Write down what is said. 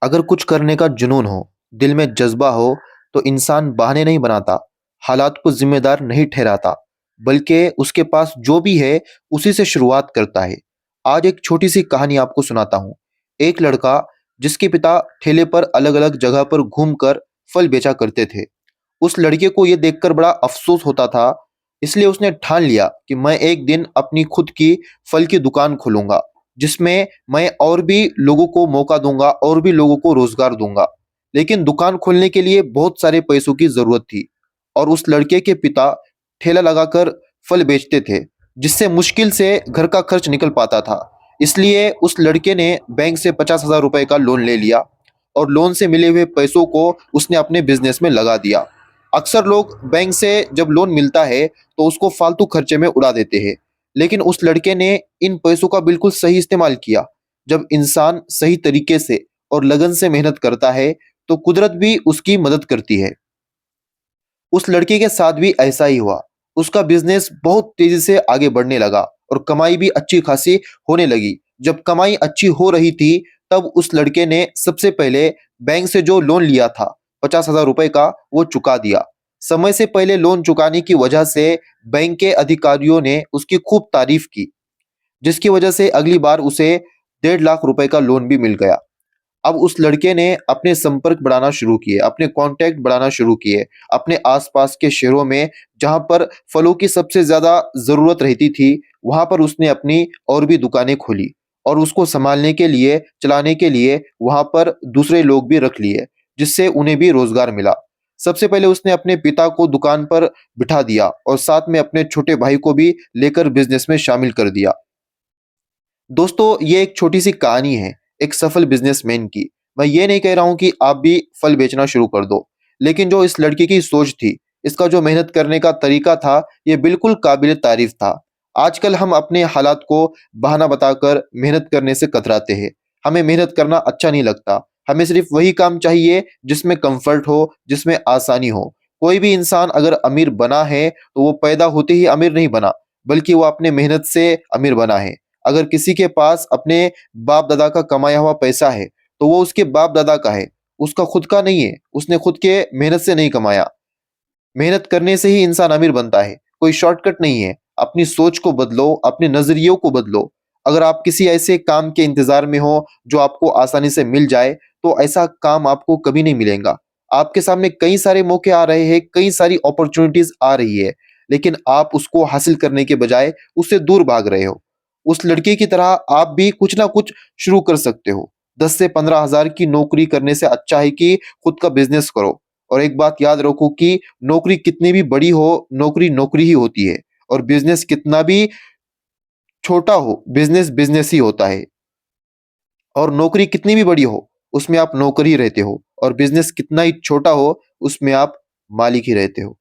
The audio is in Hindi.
अगर कुछ करने का जुनून हो, दिल में जज़्बा हो, तो इंसान बहाने नहीं बनाता, हालात को ज़िम्मेदार नहीं ठहराता, बल्कि उसके पास जो भी है, उसी से शुरुआत करता है। आज एक छोटी-सी कहानी आपको सुनाता हूँ। एक लड़का, जिसके पिता ठेले पर अलग-अलग जगह पर घूमकर फल बेचा करते थे। उस लड़के को ये देखकर बड़ा अफ़सोस होता था, इसलिए उसने ठान लिया कि मैं एक दिन अपनी खुद की फल की दुकान खोलूँगा, जिसमें मैं और भी लोगों को मौका दूँगा और भी लोगों को रोज़गार दूँगा। लेकिन दुकान खोलने के लिए बहुत सारे पैसों की ज़रूरत थी और उस लड़के के पिता ठेला लगाकर फल बेचते थे, जिससे मुश्किल से घर का खर्च निकल पाता था। इसलिए उस लड़के ने बैंक से 50,000 रुपए का लोन ले लिया और लोन से मिले हुए पैसों को उसने अपने बिज़नेस में लगा दिया। अक्सर लोग बैंक से जब लोन मिलता है तो उसको फालतू खर्चे में उड़ा देते हैं, लेकिन उस लड़के ने इन पैसों का बिल्कुल सही इस्तेमाल किया। जब इंसान सही तरीके से और लगन से मेहनत करता है तो कुदरत भी उसकी मदद करती है। उस लड़के के साथ भी ऐसा ही हुआ। उसका बिजनेस बहुत तेजी से आगे बढ़ने लगा और कमाई भी अच्छी खासी होने लगी। जब कमाई अच्छी हो रही थी, तब उस लड़के ने सबसे पहले बैंक से जो लोन लिया था, 50,000 रुपए का, वो चुका दिया। समय से पहले लोन चुकाने की वजह से बैंक के अधिकारियों ने उसकी खूब तारीफ की, जिसकी वजह से अगली बार उसे 1.5 लाख रुपए का लोन भी मिल गया। अब उस लड़के ने अपने संपर्क बढ़ाना शुरू किए, अपने कॉन्टैक्ट बढ़ाना शुरू किए। अपने आस-पास के शहरों में जहाँ पर फलों की सबसे ज़्यादा ज़रूरत रहती थी, वहाँ पर उसने अपनी और भी दुकानें खोली और उसको सँभालने के लिए, चलाने के लिए वहाँ पर दूसरे लोग भी रख लिए, जिससे उन्हें भी रोज़गार मिला। सबसे पहले उसने अपने पिता को दुकान पर बिठा दिया और साथ में अपने छोटे भाई को भी लेकर बिज़नेस में शामिल कर दिया। दोस्तों, ये एक छोटी-सी कहानी है, एक सफल बिज़नेसमैन की। मैं ये नहीं कह रहा हूँ कि आप भी फल बेचना शुरू कर दो, लेकिन जो इस लड़के की सोच थी, इसका जो मेहनत करने का तरीका था, ये बिल्कुल काबिल-ए-तारीफ़ था। आजकल हम अपने हालात को बहाना बताकर मेहनत करने से कतराते हैं। हमें मेहनत करना अच्छा नहीं लगता। हमें सिर्फ़ वही काम चाहिए जिसमें कम्फ़र्ट हो, जिसमें आसानी हो। कोई भी इंसान अगर अमीर बना है, तो वो पैदा होते ही अमीर नहीं बना, बल्कि वो अपने मेहनत से अमीर बना है। अगर किसी के पास अपने बाप-दादा का कमाया हुआ पैसा है, तो वो उसके बाप-दादा का है, उसका खुद का नहीं है, उसने खुद के मेहनत से नहीं कमाया। मेहनत करने से ही इंसान अमीर बनता है, कोई शॉर्टकट नहीं है। अपनी सोच को बदलो, अपने नज़रियों को बदलो। अगर आप किसी ऐसे काम के इंतज़ार में हो, जो आपको आसानी से मिल जाए, तो ऐसा काम आपको कभी नहीं मिलेगा। आपके सामने कई सारे मौके आ रहे हैं, कई सारी अपॉर्च्युनिटीज़ आ रही है, लेकिन आप उसको हासिल करने के बजाय उससे दूर भाग रहे हो। उस लड़के की तरह आप भी कुछ ना कुछ शुरू कर सकते हो। 10 से 15,000 की नौकरी करने से अच्छा है कि खुद का बिज़नेस करो। और एक बात याद रखो कि नौकरी कितनी भी बड़ी हो, नौकरी नौकरी ही होती है और बिज़नेस कितना भी छोटा हो, बिज़नेस बिज़नेस ही होता है। और नौकरी कितनी भी बड़ी हो, उसमें आप नौकर ही रहते हो और बिज़नेस कितना ही छोटा हो, उसमें आप मालिक ही रहते हो।